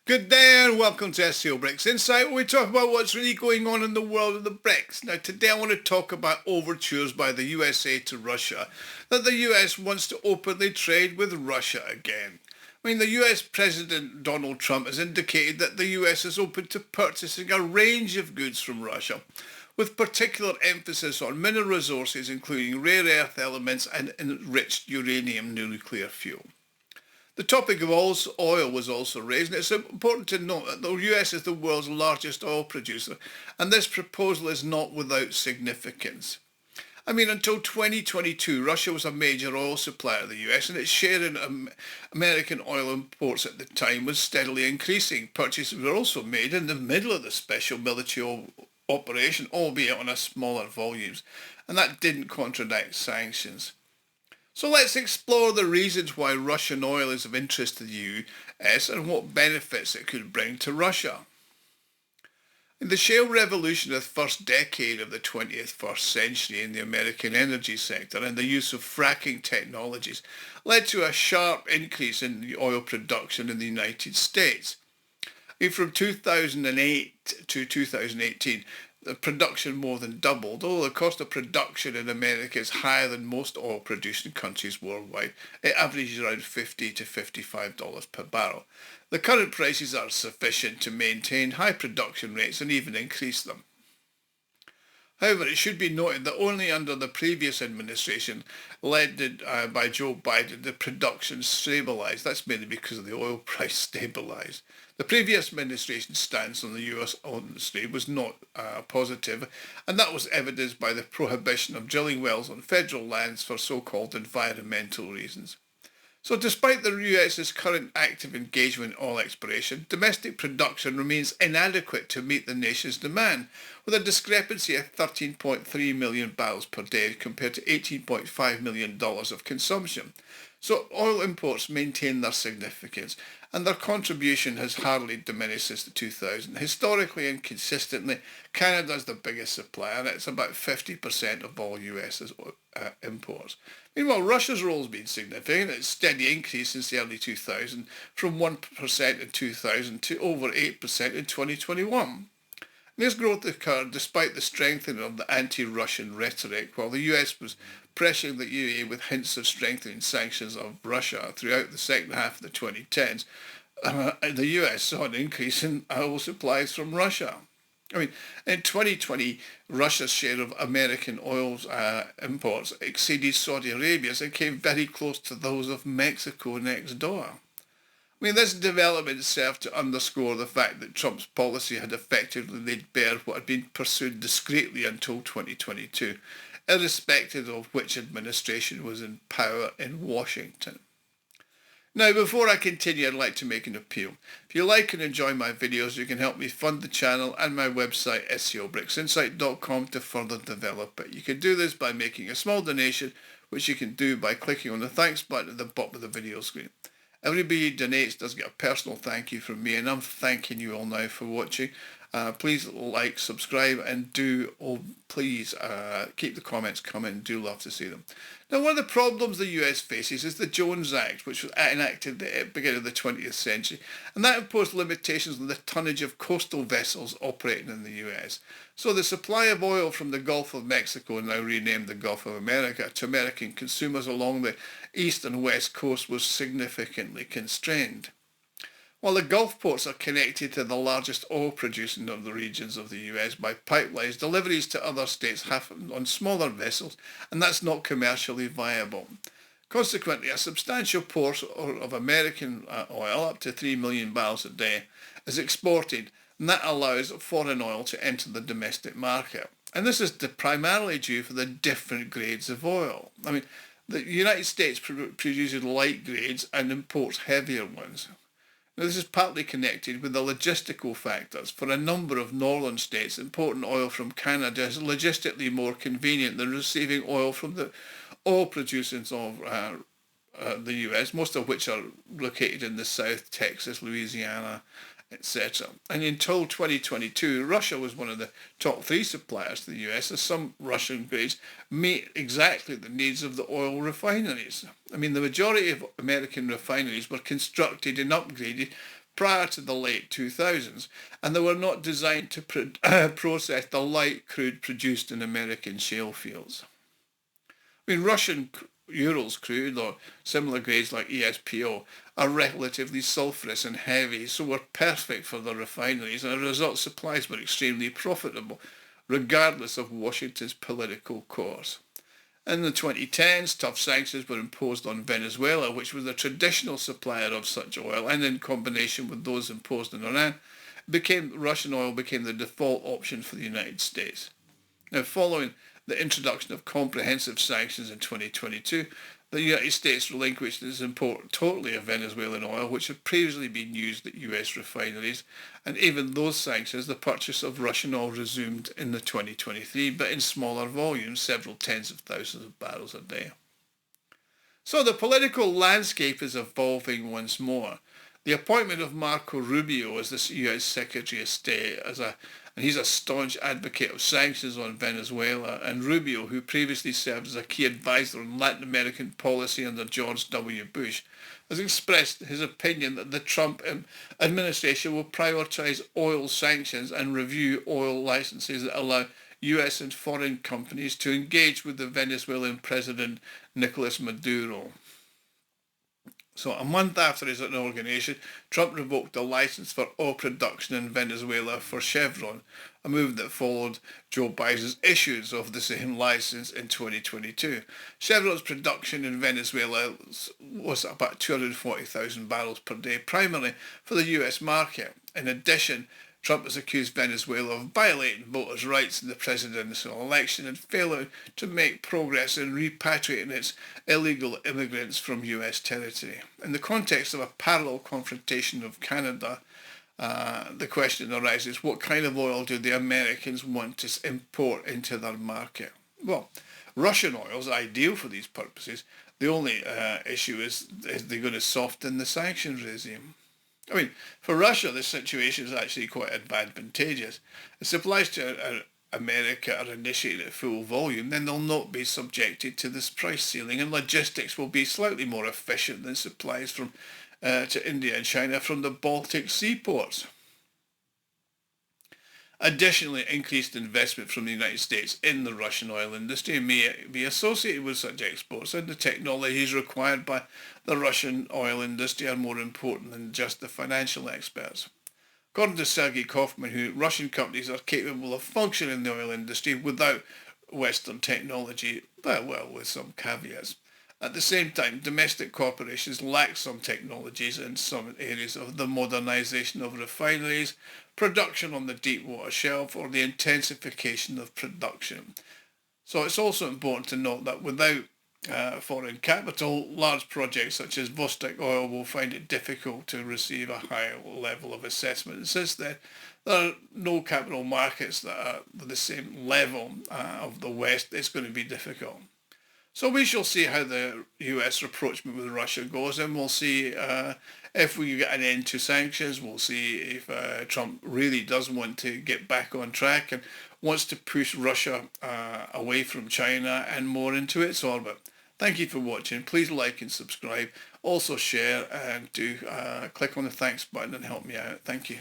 Good day and welcome to SCO BRICS Insight, where we talk about what's really going on in the world of the BRICS. Now today I want to talk about overtures by the USA to Russia, that the US wants to openly trade with Russia again. The US President Donald Trump has indicated that the US is open to purchasing a range of goods from Russia, with particular emphasis on mineral resources including rare earth elements and enriched uranium nuclear fuel. The topic of oil was also raised, and it's important to note that the US is the world's largest oil producer, and this proposal is not without significance. Until 2022, Russia was a major oil supplier of the US, and its share in American oil imports at the time was steadily increasing. Purchases were also made in the middle of the special military operation, albeit on a smaller volumes, and that didn't contradict sanctions. So let's explore the reasons why Russian oil is of interest to the US and what benefits it could bring to Russia. In the shale revolution of the first decade of the 21st century in the American energy sector and the use of fracking technologies led to a sharp increase in the oil production in the United States. From 2008 to 2018, the production more than doubled, although the cost of production in America is higher than most oil-producing countries worldwide. It averages around $50 to $55 per barrel. The current prices are sufficient to maintain high production rates and even increase them. However, it should be noted that only under the previous administration, led by Joe Biden, the production stabilised. That's mainly because of the oil price stabilised. The previous administration's stance on the US oil industry was not positive, and that was evidenced by the prohibition of drilling wells on federal lands for so-called environmental reasons. So despite the US's current active engagement in oil exploration, domestic production remains inadequate to meet the nation's demand, with a discrepancy of 13.3 million barrels per day compared to $18.5 million of consumption. So oil imports maintain their significance, and their contribution has hardly diminished since the 2000. Historically and consistently, Canada is the biggest supplier, and it's about 50% of all US's imports. Meanwhile, Russia's role has been significant. It's steady increase since the early 2000s, from 1% in 2000 to over 8% in 2021. This growth occurred despite the strengthening of the anti-Russian rhetoric, while the US was pressuring the UAE with hints of strengthening sanctions of Russia throughout the second half of the 2010s. The US saw an increase in oil supplies from Russia. In 2020, Russia's share of American oil imports exceeded Saudi Arabia's and came very close to those of Mexico next door. This development served to underscore the fact that Trump's policy had effectively laid bare what had been pursued discreetly until 2022, irrespective of which administration was in power in Washington. Now, before I continue, I'd like to make an appeal. If you like and enjoy my videos, you can help me fund the channel and my website, SCOBRICSInsight.com, to further develop it. You can do this by making a small donation, which you can do by clicking on the thanks button at the bottom of the video screen. Everybody who donates does get a personal thank you from me, and I'm thanking you all now for watching. Please like, subscribe, and please keep the comments coming. Do love to see them. Now, one of the problems the US faces is the Jones Act, which was enacted at the beginning of the 20th century, and that imposed limitations on the tonnage of coastal vessels operating in the US. So the supply of oil from the Gulf of Mexico, now renamed the Gulf of America, to American consumers along the east and west coast was significantly constrained. While the Gulf ports are connected to the largest oil producing of the regions of the US by pipelines, deliveries to other states happen on smaller vessels, and that's not commercially viable. Consequently, a substantial portion of American oil, up to 3 million barrels a day, is exported, and that allows foreign oil to enter the domestic market. And this is primarily due for the different grades of oil. The United States produces light grades and imports heavier ones. Now, this is partly connected with the logistical factors. For a number of northern states, importing oil from Canada is logistically more convenient than receiving oil from the oil producers of the US, most of which are located in the South, Texas, Louisiana, etc. And until 2022, Russia was one of the top 3 suppliers to the US, as some Russian grades meet exactly the needs of the oil refineries. The majority of American refineries were constructed and upgraded prior to the late 2000s, and they were not designed to process the light crude produced in American shale fields. I mean, Russian Urals crude or similar grades like ESPO are relatively sulphurous and heavy, so were perfect for the refineries, and as a result supplies were extremely profitable, regardless of Washington's political course. In the 2010s, tough sanctions were imposed on Venezuela, which was a traditional supplier of such oil, and in combination with those imposed on Iran, Russian oil became the default option for the United States. Now, following the introduction of comprehensive sanctions in 2022, the United States relinquished its import totally of Venezuelan oil, which had previously been used at US refineries, and even those sanctions, the purchase of Russian oil resumed in the 2023, but in smaller volumes, several tens of thousands of barrels a day. So the political landscape is evolving once more. The appointment of Marco Rubio as the US Secretary of State, and he's a staunch advocate of sanctions on Venezuela, and Rubio, who previously served as a key advisor on Latin American policy under George W. Bush, has expressed his opinion that the Trump administration will prioritize oil sanctions and review oil licenses that allow US and foreign companies to engage with the Venezuelan President Nicolas Maduro. So a month after his inauguration, Trump revoked a license for oil production in Venezuela for Chevron, a move that followed Joe Biden's issuance of the same license in 2022. Chevron's production in Venezuela was about 240,000 barrels per day, primarily for the US market. In addition, Trump has accused Venezuela of violating voters' rights in the presidential election and failing to make progress in repatriating its illegal immigrants from US territory. In the context of a parallel confrontation of Canada, the question arises, what kind of oil do the Americans want to import into their market? Well, Russian oil is ideal for these purposes. The only issue is they're going to soften the sanctions regime. I mean, for Russia, this situation is actually quite advantageous. If supplies to America are initiated at full volume, then they'll not be subjected to this price ceiling, and logistics will be slightly more efficient than supplies from to India and China from the Baltic seaports. Additionally, increased investment from the United States in the Russian oil industry may be associated with such exports, and the technologies required by the Russian oil industry are more important than just the financial experts. According to Sergei Kaufman, Russian companies are capable of functioning in the oil industry without Western technology, well, with some caveats. At the same time, domestic corporations lack some technologies in some areas of the modernization of refineries, production on the deep water shelf, or the intensification of production. So it's also important to note that without foreign capital, large projects such as Vostok Oil will find it difficult to receive a higher level of assessment. And since there are no capital markets that are the same level of the West, it's going to be difficult. So we shall see how the US rapprochement with Russia goes, and we'll see if we get an end to sanctions. We'll see if Trump really does want to get back on track and wants to push Russia away from China and more into its orbit. Thank you for watching. Please like and subscribe. Also share, and do click on the thanks button and help me out. Thank you.